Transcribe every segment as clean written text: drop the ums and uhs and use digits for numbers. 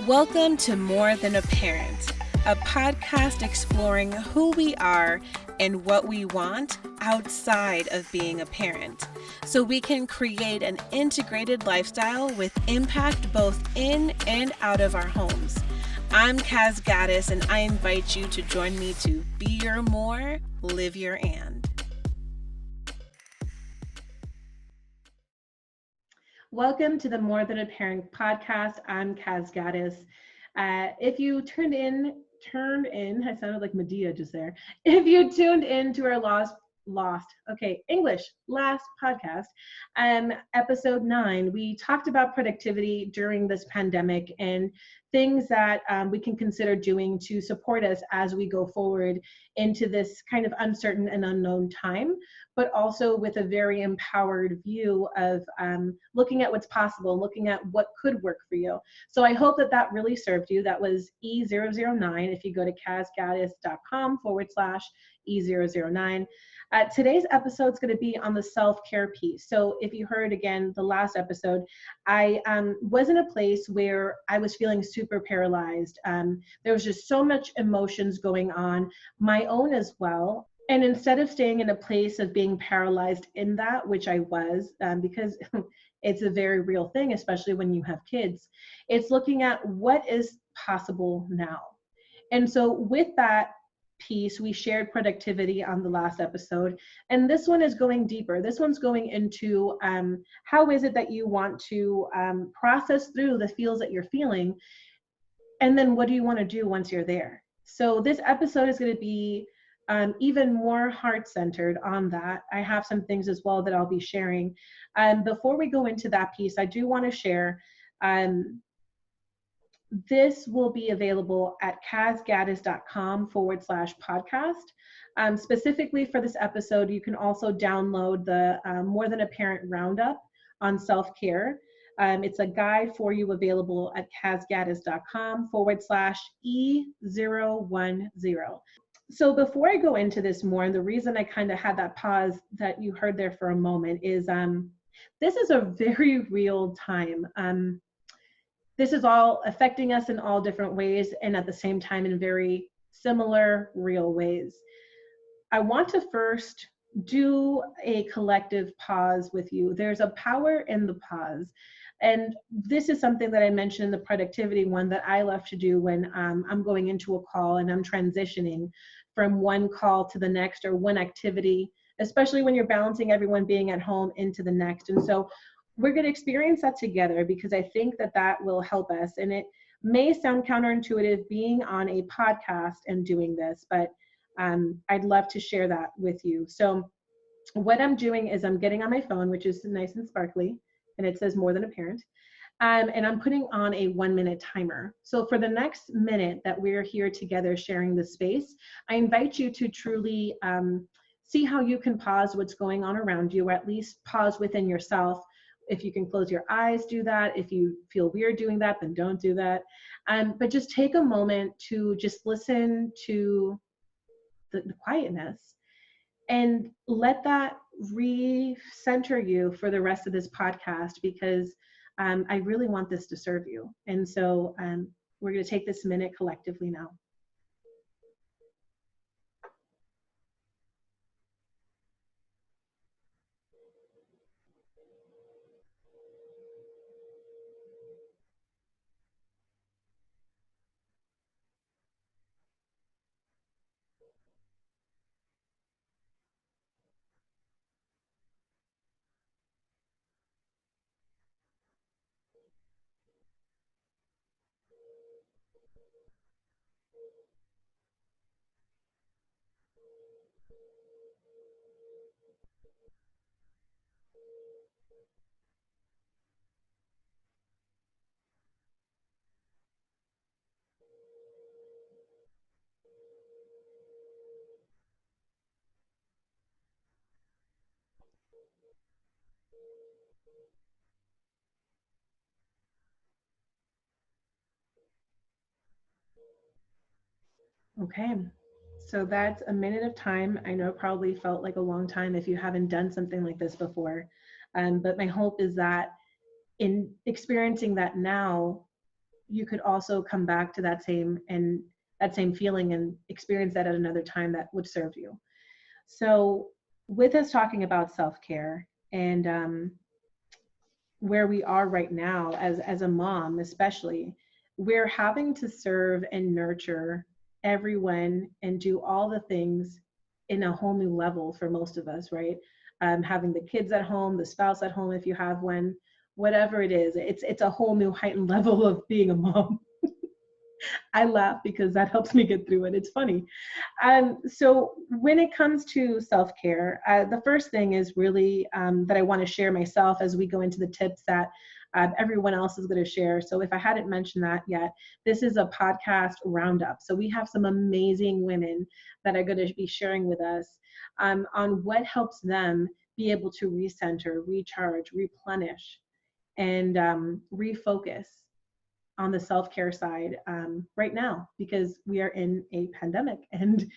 Welcome to More Than a Parent, a podcast exploring who we are and what we want outside of being a parent, so we can create an integrated lifestyle with impact both in and out of our homes. I'm Caz Gaddis, and I invite you to join me to be your more, live your and. Welcome to the More Than a Parent podcast. I'm Caz Gaddis. If you turned in, I sounded like Medea just there. If you tuned in to our last podcast, episode 9, we talked about productivity during this pandemic and things that we can consider doing to support us as we go forward into this kind of uncertain and unknown time, but also with a very empowered view of looking at what's possible, looking at what could work for you. So I hope that really served you. That was E009. If you go to cazgaddis.com/E009. Today's episode is going to be on the self-care piece. So if you heard again the last episode, I was in a place where I was feeling super paralyzed. There was just so much emotions going on, my own as well. And instead of staying in a place of being paralyzed in that, which I was, because it's a very real thing, especially when you have kids, it's looking at what is possible now. And so with that piece, we shared productivity on the last episode, and this one is going deeper. This one's going into how is it that you want to process through the feels that you're feeling, and then what do you want to do once you're there. So this episode is going to be even more heart-centered on that. I have some things as well that I'll be sharing. Before we go into that piece, I do want to share this will be available at cazgaddis.com/podcast. Specifically for this episode, you can also download the More Than a Parent Roundup on self-care. It's a guide for you available at cazgaddis.com/E010. So before I go into this more, and the reason I kind of had that pause that you heard there for a moment is this is a very real time. This is all affecting us in all different ways, and at the same time in very similar, real ways. I want to first do a collective pause with you. There's a power in the pause. And this is something that I mentioned in the productivity one that I love to do when I'm going into a call and I'm transitioning from one call to the next, or one activity, especially when you're balancing everyone being at home into the next. And so we're going to experience that together, because I think that will help us. And it may sound counterintuitive being on a podcast and doing this, but I'd love to share that with you. So what I'm doing is I'm getting on my phone, which is nice and sparkly, and it says More Than a Parent. And I'm putting on a 1-minute timer. So for the next minute that we're here together sharing the space, I invite you to truly see how you can pause what's going on around you, or at least pause within yourself. If you can close your eyes, do that. If you feel weird doing that, then don't do that. But just take a moment to just listen to the quietness, and let that re-center you for the rest of this podcast, because I really want this to serve you. And so we're going to take this minute collectively now. Okay, so that's a minute of time. I know it probably felt like a long time if you haven't done something like this before, but my hope is that in experiencing that now, you could also come back to that same feeling and experience that at another time that would serve you. So with us talking about self-care and where we are right now as a mom, especially, we're having to serve and nurture everyone and do all the things in a whole new level for most of us, right? Having the kids at home, the spouse at home if you have one, whatever it is, it's a whole new heightened level of being a mom. I laugh because that helps me get through it. It's funny. So when it comes to self-care, the first thing is really that I want to share myself as we go into the tips that everyone else is going to share. So if I hadn't mentioned that yet, this is a podcast roundup. So we have some amazing women that are going to be sharing with us on what helps them be able to recenter, recharge, replenish, and refocus on the self-care side right now, because we are in a pandemic and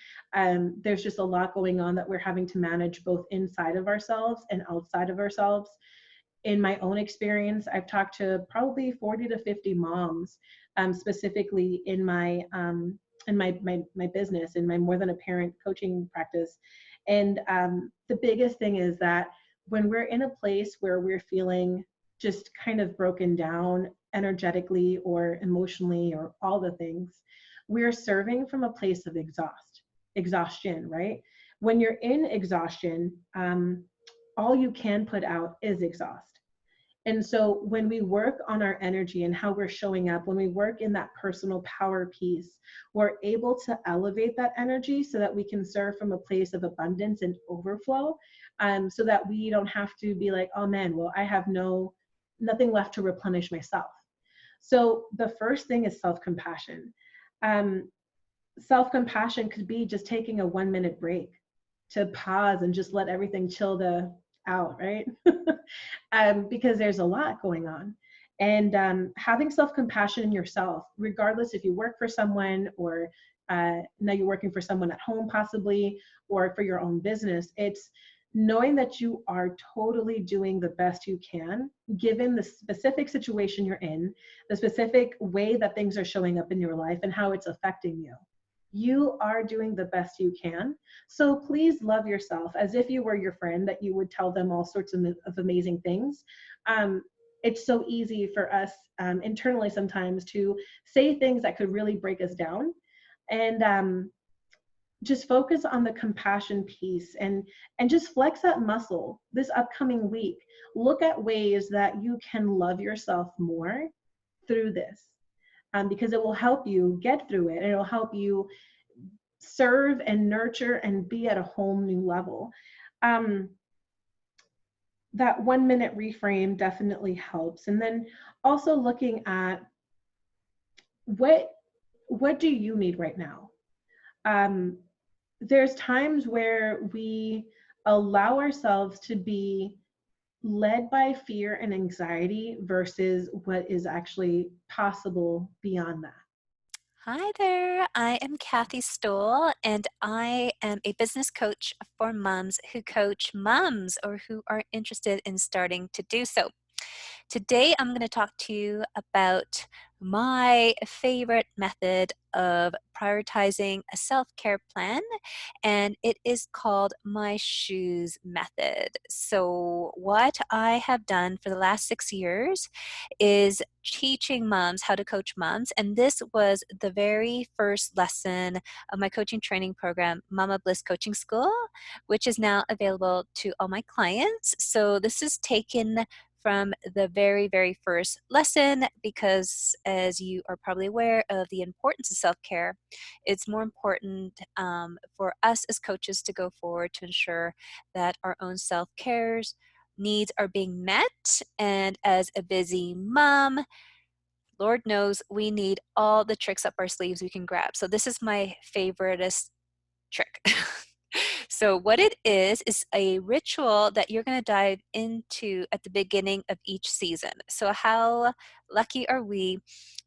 there's just a lot going on that we're having to manage both inside of ourselves and outside of ourselves. In my own experience, I've talked to probably 40 to 50 moms, specifically in my business, in my more than a parent coaching practice. And the biggest thing is that when we're in a place where we're feeling just kind of broken down energetically or emotionally or all the things, we're serving from a place of exhaustion, right? When you're in exhaustion, all you can put out is exhaust. And so when we work on our energy and how we're showing up, when we work in that personal power piece, we're able to elevate that energy so that we can serve from a place of abundance and overflow, so that we don't have to be like, oh man, well, I have nothing left to replenish myself. So the first thing is self-compassion. Self-compassion could be just taking a 1-minute break to pause and just let everything chill out, right? Because there's a lot going on. And having self-compassion in yourself, regardless if you work for someone or now you're working for someone at home possibly, or for your own business, it's knowing that you are totally doing the best you can, given the specific situation you're in, the specific way that things are showing up in your life and how it's affecting you. You are doing the best you can. So please love yourself as if you were your friend, that you would tell them all sorts of amazing things. It's so easy for us internally sometimes to say things that could really break us down. And just focus on the compassion piece and just flex that muscle this upcoming week. Look at ways that you can love yourself more through this, because it will help you get through it, and it'll help you serve and nurture and be at a whole new level. That 1-minute reframe definitely helps. And then also looking at what do you need right now? There's times where we allow ourselves to be led by fear and anxiety versus what is actually possible beyond that. Hi there, I am Cathy Stoll, and I am a business coach for moms who coach moms or who are interested in starting to do so. Today, I'm going to talk to you about my favorite method of prioritizing a self-care plan, and it is called my shoes method. So what I have done for the last 6 years is teaching moms how to coach moms, and this was the very first lesson of my coaching training program, Mama Bliss Coaching School, which is now available to all my clients. So this is taken from the very, very first lesson because, as you are probably aware of the importance of self-care, it's more important for us as coaches to go forward to ensure that our own self-care needs are being met. And as a busy mom, Lord knows we need all the tricks up our sleeves we can grab. So this is my favoriteest trick. So what it is a ritual that you're going to dive into at the beginning of each season. So how lucky are we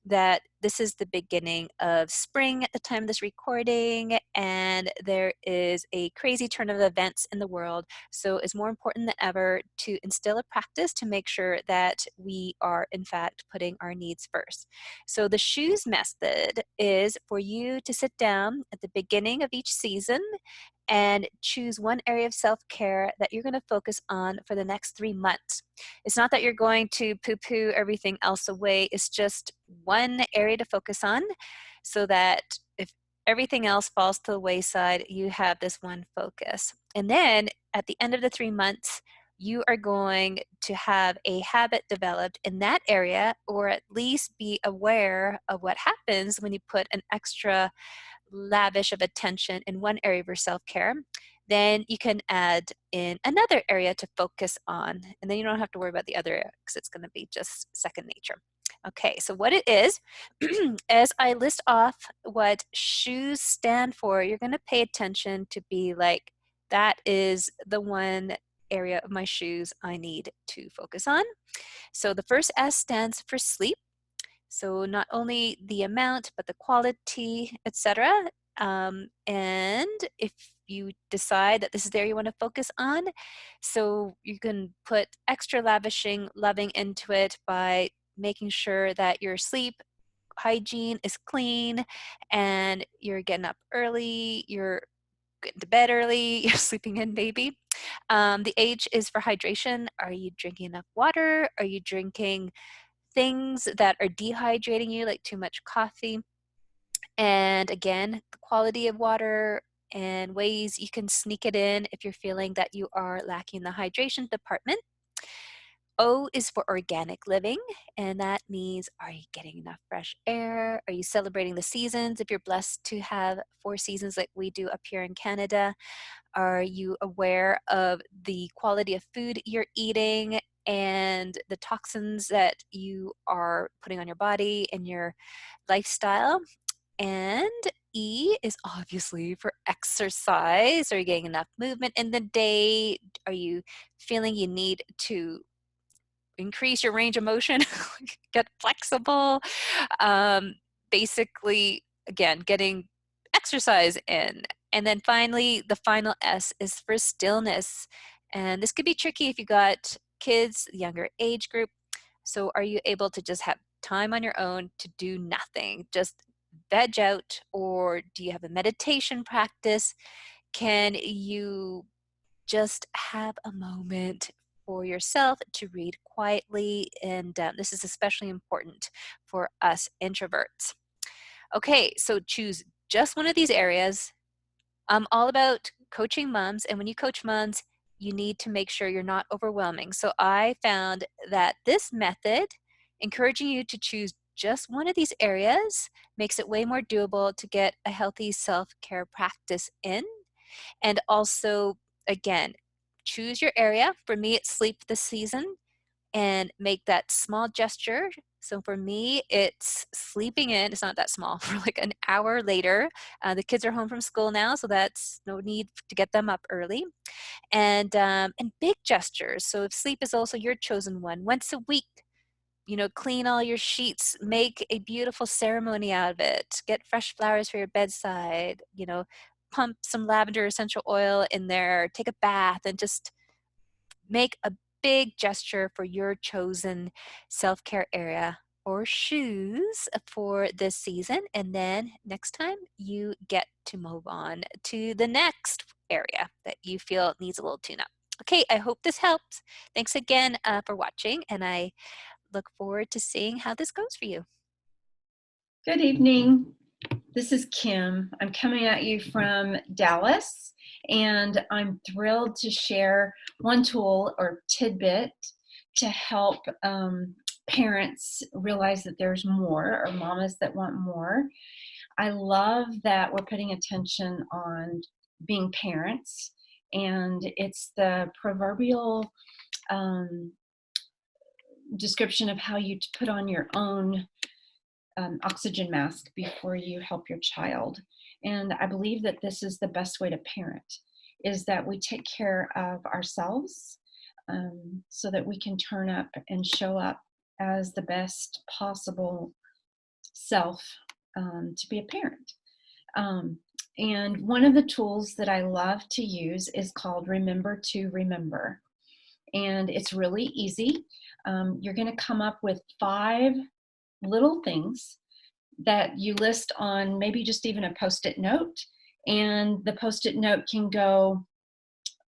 that this is the beginning of spring at the time of this recording, and there is a crazy turn of events in the world. So it's more important than ever to instill a practice to make sure that we are, in fact, putting our needs first. So the shoes method is for you to sit down at the beginning of each season and choose one area of self-care that you're going to focus on for the next 3 months. It's not that you're going to poo-poo everything else away. It's just one area to focus on so that if everything else falls to the wayside, you have this one focus. And then at the end of the 3 months, you are going to have a habit developed in that area, or at least be aware of what happens when you put an extra lavish of attention in one area of your self-care. Then you can add in another area to focus on, and then you don't have to worry about the other area because it's going to be just second nature. Okay, so what it is, as I list off what shoes stand for, you're going to pay attention to be like, that is the one area of my shoes I need to focus on. So the first S stands for sleep. So not only the amount, but the quality, etc. And if you decide that this is the area you want to focus on, so you can put extra lavishing, loving into it by making sure that your sleep hygiene is clean and you're getting up early, you're getting to bed early, you're sleeping in, baby. The H is for hydration. Are you drinking enough water? Are you drinking things that are dehydrating you, like too much coffee? And again, the quality of water and ways you can sneak it in if you're feeling that you are lacking the hydration department. O is for organic living, and that means, are you getting enough fresh air? Are you celebrating the seasons if you're blessed to have 4 seasons like we do up here in Canada? Are you aware of the quality of food you're eating and the toxins that you are putting on your body and your lifestyle? And E is obviously for exercise. Are you getting enough movement in the day? Are you feeling you need to increase your range of motion, get flexible? Basically, again, getting exercise in. And then finally, the final S is for stillness. And this could be tricky if you got kids, younger age group. So are you able to just have time on your own to do nothing, just veg out? Or do you have a meditation practice? Can you just have a moment for yourself to read quietly? And this is especially important for us introverts. Okay, so choose just one of these areas. I'm all about coaching moms, and when you coach moms, you need to make sure you're not overwhelming. So I found that this method, encouraging you to choose just one of these areas, makes it way more doable to get a healthy self-care practice in. And also, again, choose your area. For me, it's sleep this season, and make that small gesture. So for me, it's sleeping in. It's not that small, for like an hour later. The kids are home from school now, so that's no need to get them up early. And big gestures. So if sleep is also your chosen one, once a week, clean all your sheets, make a beautiful ceremony out of it, get fresh flowers for your bedside, pump some lavender essential oil in there, take a bath, and just make a big gesture for your chosen self-care area or shoes for this season. And then next time you get to move on to the next area that you feel needs a little tune-up. Okay, I hope this helps. Thanks again for watching, and I look forward to seeing how this goes for you. Good evening. This is Kim. I'm coming at you from Dallas, and I'm thrilled to share one tool or tidbit to help parents realize that there's more, or mamas that want more. I love that we're putting attention on being parents, and it's the proverbial description of how you put on your own oxygen mask before you help your child. And I believe that this is the best way to parent, is that we take care of ourselves so that we can turn up and show up as the best possible self to be a parent. And one of the tools that I love to use is called Remember to Remember. And it's really easy. You're going to come up with 5 little things that you list on maybe just even a Post-it note. And the Post-it note can go,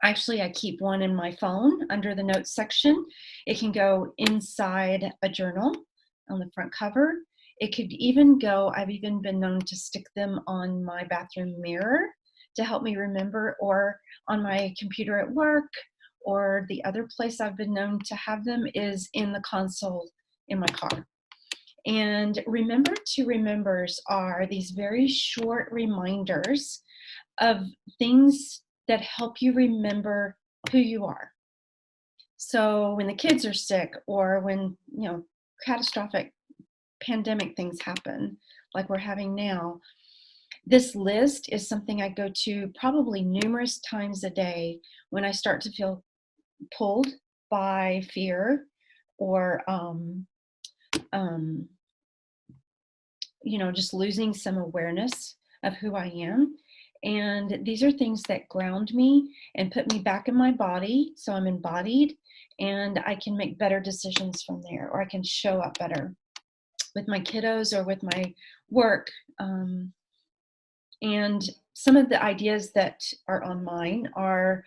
actually, I keep one in my phone under the notes section. It can go inside a journal on the front cover. It could even go, I've even been known to stick them on my bathroom mirror to help me remember, or on my computer at work, or the other place I've been known to have them is in the console in my car. And Remember to Remembers are these very short reminders of things that help you remember who you are. So when the kids are sick, or when, catastrophic pandemic things happen, like we're having now, this list is something I go to probably numerous times a day when I start to feel pulled by fear, or just losing some awareness of who I am. And these are things that ground me and put me back in my body, so I'm embodied, and I can make better decisions from there, or I can show up better with my kiddos or with my work. And some of the ideas that are on mine are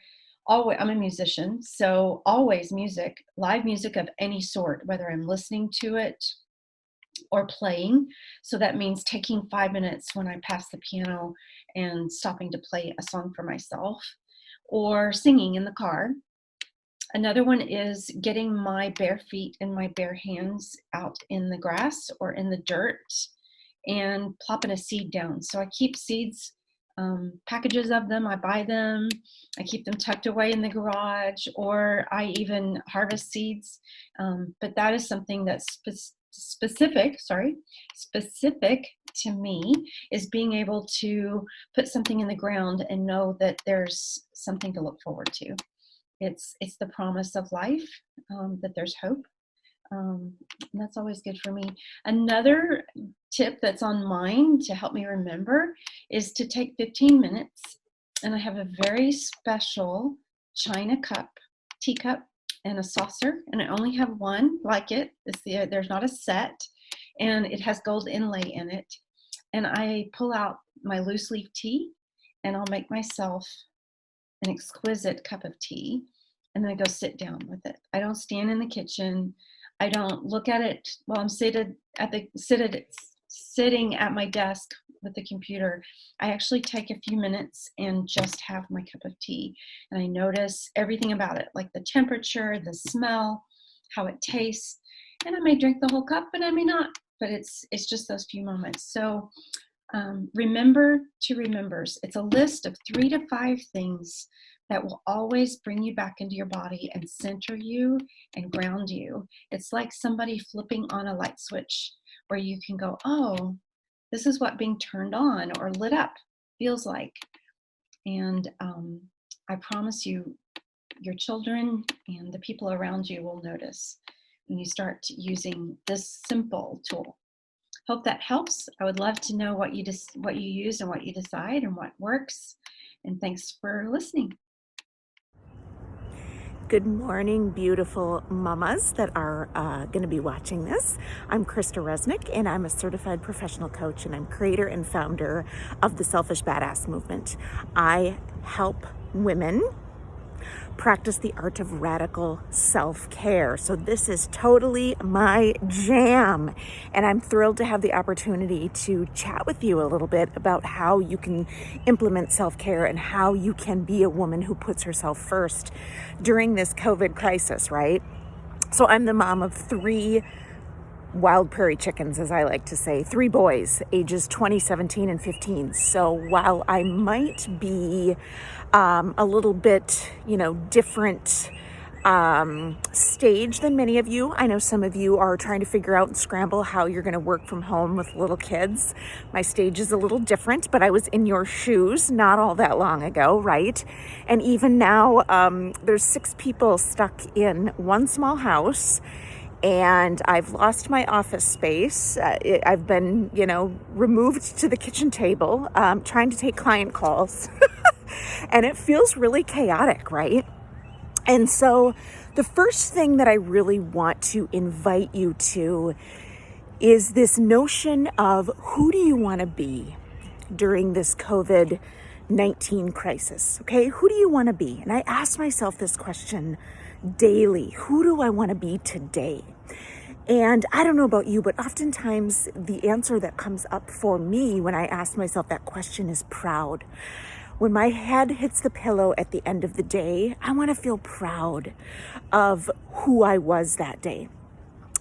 always, I'm a musician, so always music, live music of any sort, whether I'm listening to it or playing. So that means taking 5 minutes when I pass the piano and stopping to play a song for myself, or singing in the car. Another one is getting my bare feet and my bare hands out in the grass or in the dirt and plopping a seed down. So I keep seeds, packages of them, I buy them, I keep them tucked away in the garage, or I even harvest seeds. But that is something that's specific to me, is being able to put something in the ground and know that there's something to look forward to. It's the promise of life, that there's hope. And that's always good for me. Another tip that's on mine to help me remember is to take 15 minutes, and I have a very special china cup, teacup, and a saucer, and I only have one like it. There's not a set, and it has gold inlay in it. And I pull out my loose leaf tea, and I'll make myself an exquisite cup of tea, and then I go sit down with it. I don't stand in the kitchen. I don't look at it while I'm sitting at my desk with the computer. I actually take a few minutes and just have my cup of tea, and I notice everything about it, like the temperature, the smell, how it tastes. And I may drink the whole cup, and I may not, but it's just those few moments. So Remember to Remembers. It's a list of 3 to 5 things that will always bring you back into your body and center you and ground you. It's like somebody flipping on a light switch where you can go, oh, this is what being turned on or lit up feels like. And I promise you, your children and the people around you will notice when you start using this simple tool. Hope that helps. I would love to know what you use and what you decide and what works. And thanks for listening. Good morning, beautiful mamas that are going to be watching this. I'm Krista Resnick, and I'm a certified professional coach, and I'm creator and founder of the Selfish Badass movement. I help women practice the art of radical self-care. So this is totally my jam. And I'm thrilled to have the opportunity to chat with you a little bit about how you can implement self-care and how you can be a woman who puts herself first during this COVID crisis, right? So I'm the mom of 3 wild prairie chickens, as I like to say, 3 boys, ages 20, 17, and 15. So while I might be a little bit, different stage than many of you, I know some of you are trying to figure out and scramble how you're going to work from home with little kids. My stage is a little different, but I was in your shoes not all that long ago, right? And even now, there's 6 people stuck in one small house, and I've lost my office space. I've been, removed to the kitchen table, trying to take client calls. And it feels really chaotic, right? And so the first thing that I really want to invite you to is this notion of who do you want to be during this COVID-19 crisis, okay? Who do you want to be? And I ask myself this question daily. Who do I want to be today? And I don't know about you, but oftentimes the answer that comes up for me when I ask myself that question is proud. When my head hits the pillow at the end of the day, I want to feel proud of who I was that day.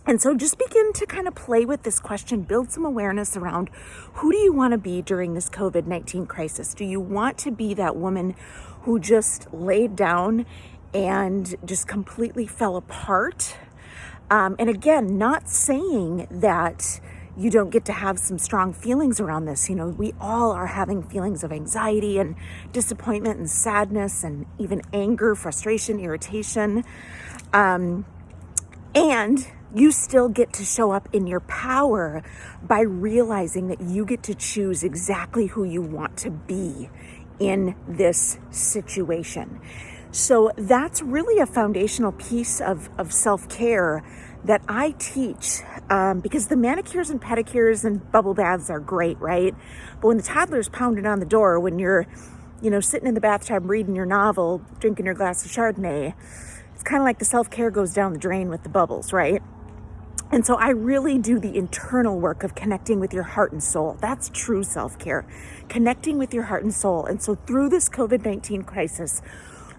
And so just begin to kind of play with this question, build some awareness around who do you want to be during this COVID-19 crisis? Do you want to be that woman who just laid down and just completely fell apart? And again, not saying that you don't get to have some strong feelings around this. We all are having feelings of anxiety and disappointment and sadness and even anger, frustration, irritation. And you still get to show up in your power by realizing that you get to choose exactly who you want to be in this situation. So that's really a foundational piece of self-care that I teach, because the manicures and pedicures and bubble baths are great, right? But when the toddler's pounding on the door, when you're, sitting in the bathtub reading your novel, drinking your glass of Chardonnay, it's kind of like the self-care goes down the drain with the bubbles, right? And so I really do the internal work of connecting with your heart and soul. That's true self-care, connecting with your heart and soul. And so through this COVID-19 crisis,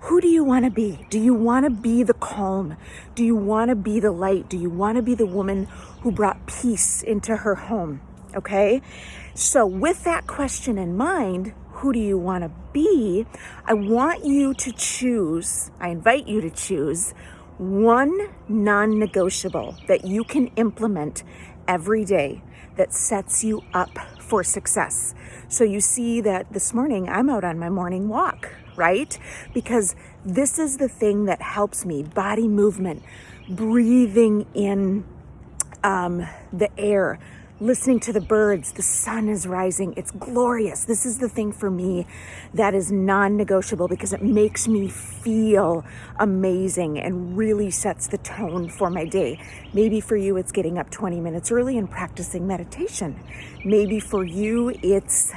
who do you want to be? Do you want to be the calm? Do you want to be the light? Do you want to be the woman who brought peace into her home? Okay? So with that question in mind, who do you want to be? I want you to choose, I invite you to choose one non-negotiable that you can implement every day that sets you up for success. So you see that this morning I'm out on my morning walk, right? Because this is the thing that helps me, body movement, breathing in the air, listening to the birds, the sun is rising, it's glorious. This is the thing for me that is non-negotiable because it makes me feel amazing and really sets the tone for my day. Maybe for you, it's getting up 20 minutes early and practicing meditation. Maybe for you, it's,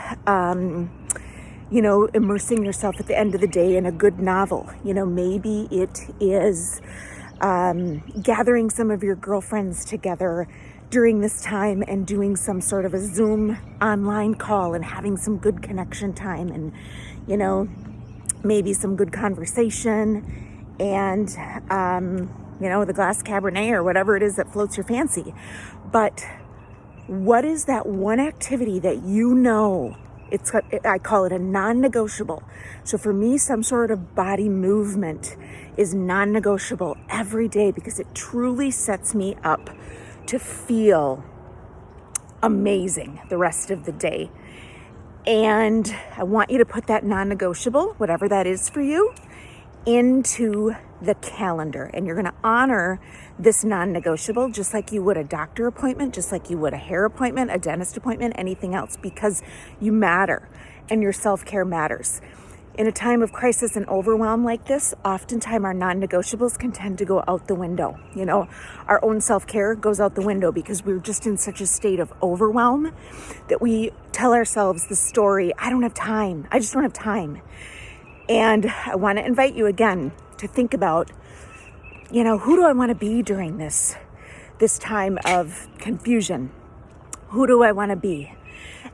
immersing yourself at the end of the day in a good novel. Maybe it is gathering some of your girlfriends together during this time and doing some sort of a Zoom online call and having some good connection time and, maybe some good conversation and, the glass Cabernet or whatever it is that floats your fancy. But what is that one activity that I call it a non-negotiable. So for me, some sort of body movement is non-negotiable every day because it truly sets me up to feel amazing the rest of the day. And I want you to put that non-negotiable, whatever that is for you, into the calendar. And you're going to honor this non-negotiable just like you would a doctor appointment, just like you would a hair appointment, a dentist appointment, anything else, because you matter and your self-care matters. In a time of crisis and overwhelm like this, oftentimes our non-negotiables can tend to go out the window. Our own self-care goes out the window because we're just in such a state of overwhelm that we tell ourselves the story, I don't have time. I just don't have time. And I want to invite you again to think about, who do I want to be during this time of confusion? Who do I want to be?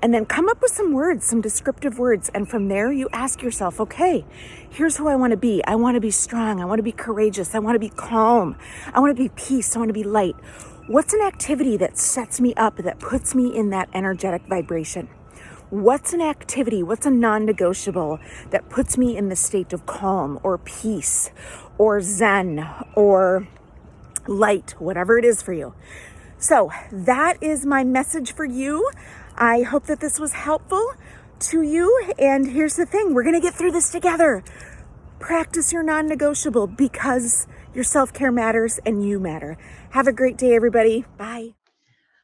And then come up with some words, some descriptive words. And from there, you ask yourself, okay, here's who I want to be. I want to be strong. I want to be courageous. I want to be calm. I want to be peace. I want to be light. What's an activity that sets me up, that puts me in that energetic vibration? What's an activity, what's a non-negotiable that puts me in the state of calm or peace or zen or light, whatever it is for you? So that is my message for you. I hope that this was helpful to you. And here's the thing, we're going to get through this together. Practice your non-negotiable because your self-care matters and you matter. Have a great day, everybody. Bye.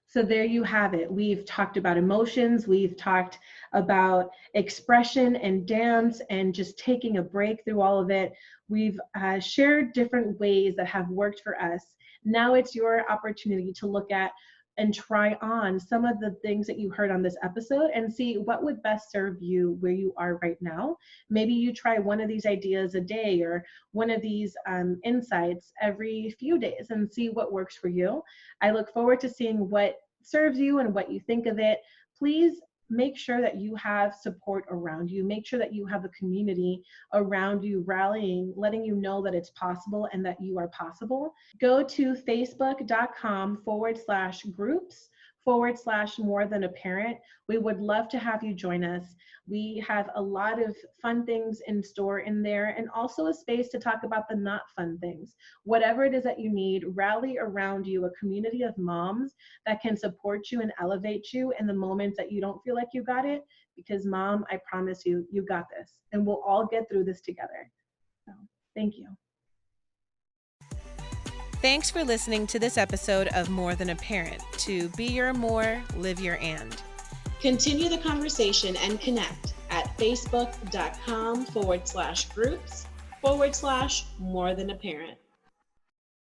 So there you have it. We've talked about emotions. We've talked about expression and dance and just taking a break through all of it. We've shared different ways that have worked for us. Now it's your opportunity to look at and try on some of the things that you heard on this episode and see what would best serve you where you are right now. Maybe you try one of these ideas a day or one of these insights every few days and see what works for you. I look forward to seeing what serves you and what you think of it. Please make sure that you have support around you. Make sure that you have a community around you rallying, letting you know that it's possible and that you are possible. Go to facebook.com/groups/more than a parent. We would love to have you join us. We have a lot of fun things in store in there and also a space to talk about the not fun things. Whatever it is that you need, rally around you a community of moms that can support you and elevate you in the moments that you don't feel like you got it. Because Mom, I promise you, you got this. And we'll all get through this together. So, thank you. Thanks for listening to this episode of More Than a Parent. To be your more, live your and. Continue the conversation and connect at facebook.com/groups/more than a parent.